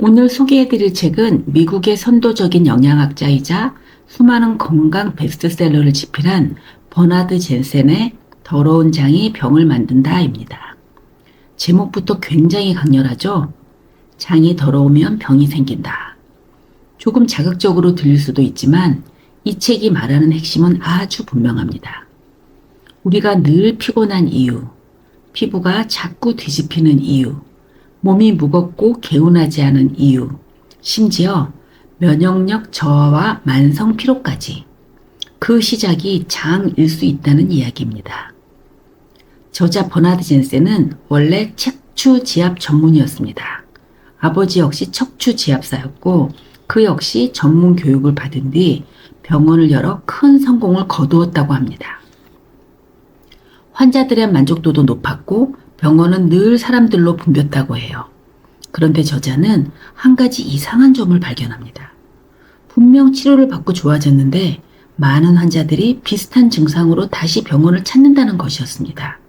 오늘 소개해드릴 책은 미국의 선도적인 영양학자이자 수많은 건강 베스트셀러를 집필한 버나드 젠센의 더러운 장이 병을 만든다입니다. 제목부터 굉장히 강렬하죠? 장이 더러우면 병이 생긴다. 조금 자극적으로 들릴 수도 있지만 이 책이 말하는 핵심은 아주 분명합니다. 우리가 늘 피곤한 이유, 피부가 자꾸 뒤집히는 이유, 몸이 무겁고 개운하지 않은 이유, 심지어 면역력 저하와 만성 피로까지 그 시작이 장일 수 있다는 이야기입니다. 저자 버나드 젠센은 원래 척추지압 전문의였습니다. 아버지 역시 척추지압사였고 그 역시 전문 교육을 받은 뒤 병원을 열어 큰 성공을 거두었다고 합니다. 환자들의 만족도도 높았고 병원은 늘 사람들로 붐볐다고 해요. 그런데 저자는 한 가지 이상한 점을 발견합니다. 분명 치료를 받고 좋아졌는데 많은 환자들이 비슷한 증상으로 다시 병원을 찾는다는 것이었습니다.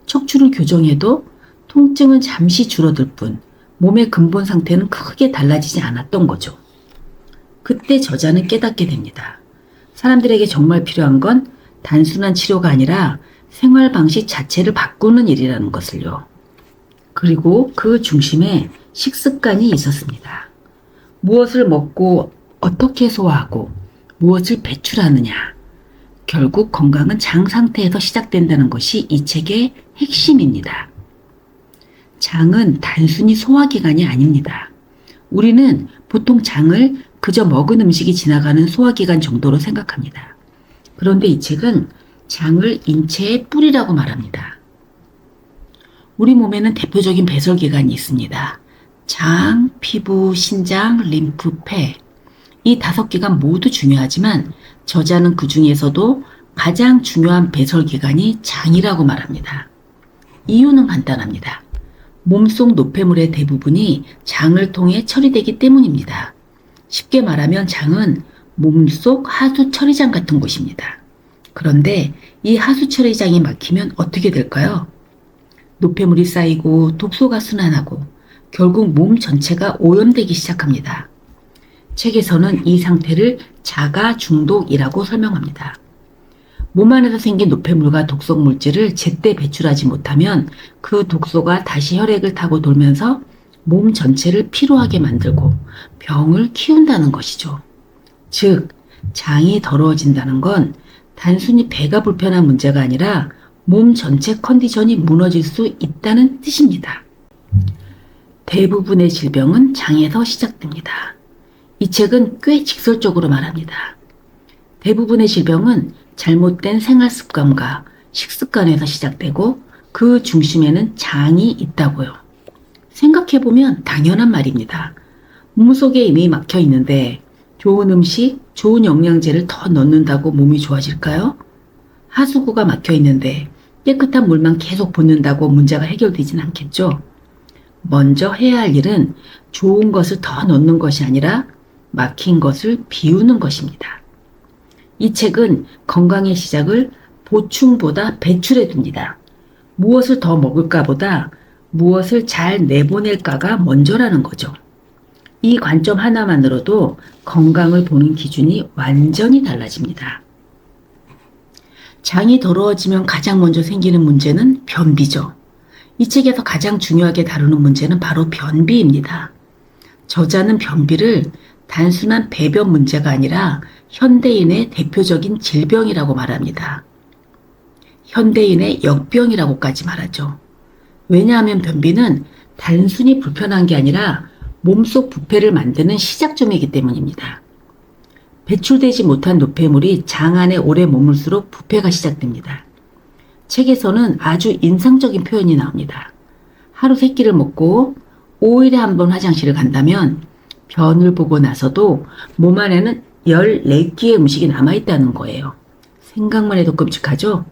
척추를 교정해도 통증은 잠시 줄어들 뿐 몸의 근본 상태는 크게 달라지지 않았던 거죠. 그때 저자는 깨닫게 됩니다. 사람들에게 정말 필요한 건 단순한 치료가 아니라 생활 방식 자체를 바꾸는 일이라는 것을요. 그리고 그 중심에 식습관이 있었습니다. 무엇을 먹고 어떻게 소화하고 무엇을 배출하느냐. 결국 건강은 장 상태에서 시작된다는 것이 이 책의 핵심입니다. 장은 단순히 소화기관이 아닙니다. 우리는 보통 장을 그저 먹은 음식이 지나가는 소화기관 정도로 생각합니다. 그런데 이 책은 장을 인체의 뿌리라고 말합니다. 우리 몸에는 대표적인 배설기관이 있습니다. 장, 피부, 신장, 림프, 폐. 이 5기관 모두 중요하지만 저자는 그 중에서도 가장 중요한 배설기관이 장이라고 말합니다. 이유는 간단합니다. 몸속 노폐물의 대부분이 장을 통해 처리되기 때문입니다. 쉽게 말하면 장은 몸속 하수 처리장 같은 곳입니다. 그런데 이 하수 처리장이 막히면 어떻게 될까요? 노폐물이 쌓이고 독소가 순환하고 결국 몸 전체가 오염되기 시작합니다. 책에서는 이 상태를 자가 중독이라고 설명합니다. 몸 안에서 생긴 노폐물과 독성 물질을 제때 배출하지 못하면 그 독소가 다시 혈액을 타고 돌면서 몸 전체를 피로하게 만들고 병을 키운다는 것이죠. 즉, 장이 더러워진다는 건 단순히 배가 불편한 문제가 아니라 몸 전체 컨디션이 무너질 수 있다는 뜻입니다. 대부분의 질병은 장에서 시작됩니다. 이 책은 꽤 직설적으로 말합니다. 대부분의 질병은 잘못된 생활 습관과 식습관에서 시작되고 그 중심에는 장이 있다고요. 생각해보면 당연한 말입니다. 몸속에 이미 막혀 있는데 좋은 음식, 좋은 영양제를 더 넣는다고 몸이 좋아질까요? 하수구가 막혀 있는데 깨끗한 물만 계속 붓는다고 문제가 해결되진 않겠죠? 먼저 해야 할 일은 좋은 것을 더 넣는 것이 아니라 막힌 것을 비우는 것입니다. 이 책은 건강의 시작을 보충보다 배출에 둡니다. 무엇을 더 먹을까보다 무엇을 잘 내보낼까가 먼저라는 거죠. 이 관점 하나만으로도 건강을 보는 기준이 완전히 달라집니다. 장이 더러워지면 가장 먼저 생기는 문제는 변비죠. 이 책에서 가장 중요하게 다루는 문제는 바로 변비입니다. 저자는 변비를 단순한 배변 문제가 아니라 현대인의 대표적인 질병이라고 말합니다. 현대인의 역병이라고까지 말하죠. 왜냐하면 변비는 단순히 불편한 게 아니라 몸속 부패를 만드는 시작점이기 때문입니다. 배출되지 못한 노폐물이 장 안에 오래 머물수록 부패가 시작됩니다. 책에서는 아주 인상적인 표현이 나옵니다. 하루 3끼를 먹고 5일에 한 번 화장실을 간다면 변을 보고 나서도 몸 안에는 14끼의 음식이 남아있다는 거예요. 생각만 해도 끔찍하죠?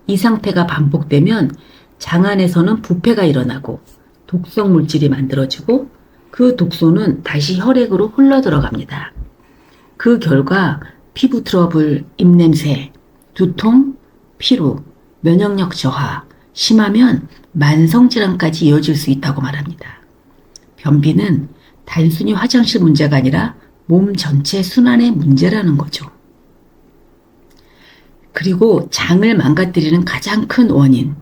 이 상태가 반복되면 장 안에서는 부패가 일어나고 독성 물질이 만들어지고 그 독소는 다시 혈액으로 흘러들어갑니다. 그 결과 피부 트러블, 입냄새, 두통, 피로, 면역력 저하, 심하면 만성질환까지 이어질 수 있다고 말합니다. 변비는 단순히 화장실 문제가 아니라 몸 전체 순환의 문제라는 거죠. 그리고 장을 망가뜨리는 가장 큰 원인,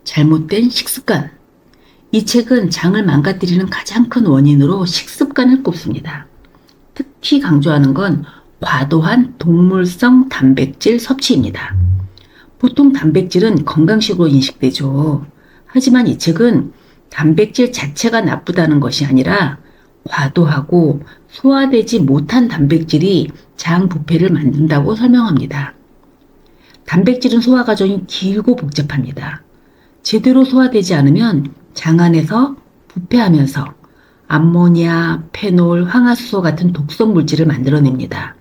잘못된 식습관. 이 책은 장을 망가뜨리는 가장 큰 원인으로 식습관을 꼽습니다. 특히 강조하는 건 과도한 동물성 단백질 섭취입니다. 보통 단백질은 건강식으로 인식되죠. 하지만 이 책은 단백질 자체가 나쁘다는 것이 아니라 과도하고 소화되지 못한 단백질이 장 부패를 만든다고 설명합니다. 단백질은 소화 과정이 길고 복잡합니다. 제대로 소화되지 않으면 장 안에서 부패하면서 암모니아, 페놀, 황화수소 같은 독성 물질을 만들어냅니다.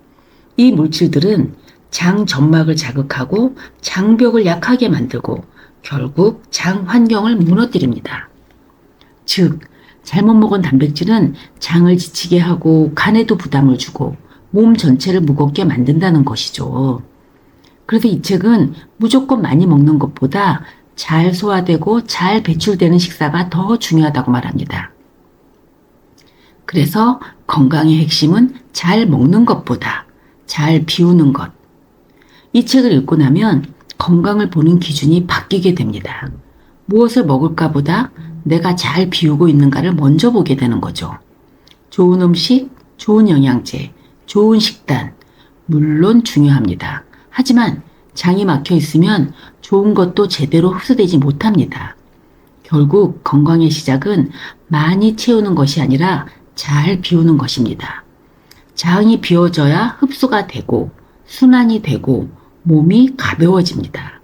이 물질들은 장 점막을 자극하고 장벽을 약하게 만들고 결국 장 환경을 무너뜨립니다. 즉, 잘못 먹은 단백질은 장을 지치게 하고 간에도 부담을 주고 몸 전체를 무겁게 만든다는 것이죠. 그래서 이 책은 무조건 많이 먹는 것보다 잘 소화되고 잘 배출되는 식사가 더 중요하다고 말합니다. 그래서 건강의 핵심은 잘 먹는 것보다 잘 비우는 것. 이 책을 읽고 나면 건강을 보는 기준이 바뀌게 됩니다. 무엇을 먹을까보다 내가 잘 비우고 있는가를 먼저 보게 되는 거죠. 좋은 음식, 좋은 영양제, 좋은 식단, 물론 중요합니다. 하지만 장이 막혀 있으면 좋은 것도 제대로 흡수되지 못합니다. 결국 건강의 시작은 많이 채우는 것이 아니라 잘 비우는 것입니다. 장이 비워져야 흡수가 되고 순환이 되고 몸이 가벼워집니다.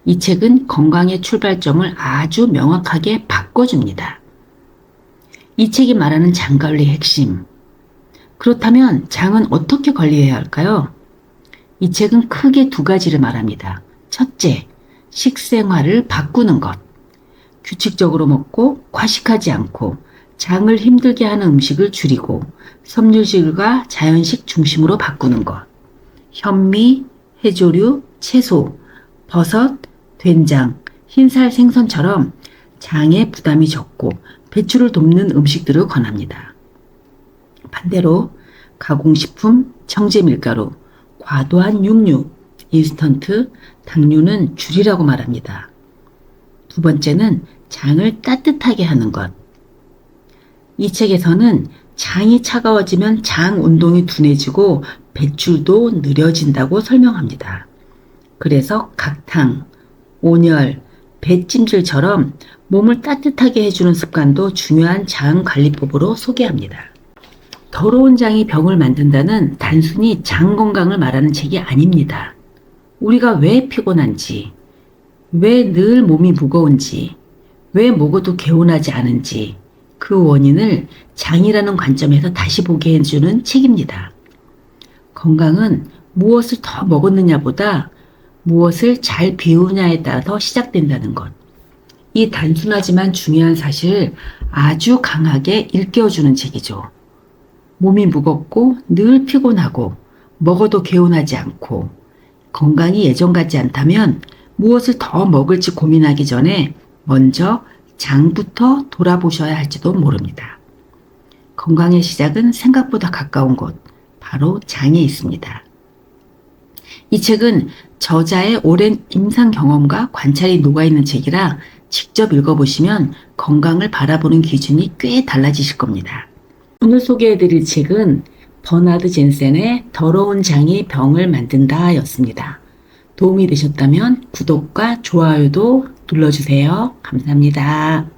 이 책은 건강의 출발점을 아주 명확하게 바꿔줍니다. 이 책이 말하는 장 관리의 핵심. 그렇다면 장은 어떻게 관리해야 할까요? 이 책은 크게 두 가지를 말합니다. 첫째, 식생활을 바꾸는 것. 규칙적으로 먹고 과식하지 않고 장을 힘들게 하는 음식을 줄이고 섬유질과 자연식 중심으로 바꾸는 것. 현미, 해조류, 채소, 버섯, 된장, 흰살 생선처럼 장에 부담이 적고 배출을 돕는 음식들을 권합니다. 반대로 가공식품, 정제 밀가루, 과도한 육류, 인스턴트, 당류는 줄이라고 말합니다. 두 번째는 장을 따뜻하게 하는 것. 이 책에서는 장이 차가워지면 장 운동이 둔해지고 배출도 느려진다고 설명합니다. 그래서 각탕, 온열, 배찜질처럼 몸을 따뜻하게 해주는 습관도 중요한 장 관리법으로 소개합니다. 더러운 장이 병을 만든다는 단순히 장 건강을 말하는 책이 아닙니다. 우리가 왜 피곤한지, 왜 늘 몸이 무거운지, 왜 먹어도 개운하지 않은지 그 원인을 장이라는 관점에서 다시 보게 해주는 책입니다. 건강은 무엇을 더 먹었느냐보다 무엇을 잘 비우냐에 따라서 시작된다는 것. 이 단순하지만 중요한 사실을 아주 강하게 일깨워주는 책이죠. 몸이 무겁고 늘 피곤하고 먹어도 개운하지 않고 건강이 예전 같지 않다면 무엇을 더 먹을지 고민하기 전에 먼저 장부터 돌아보셔야 할지도 모릅니다. 건강의 시작은 생각보다 가까운 곳, 바로 장에 있습니다. 이 책은 저자의 오랜 임상 경험과 관찰이 녹아있는 책이라 직접 읽어보시면 건강을 바라보는 기준이 꽤 달라지실 겁니다. 오늘 소개해드릴 책은 버나드 젠센의 더러운 장이 병을 만든다 였습니다. 도움이 되셨다면 구독과 좋아요도 눌러주세요. 감사합니다.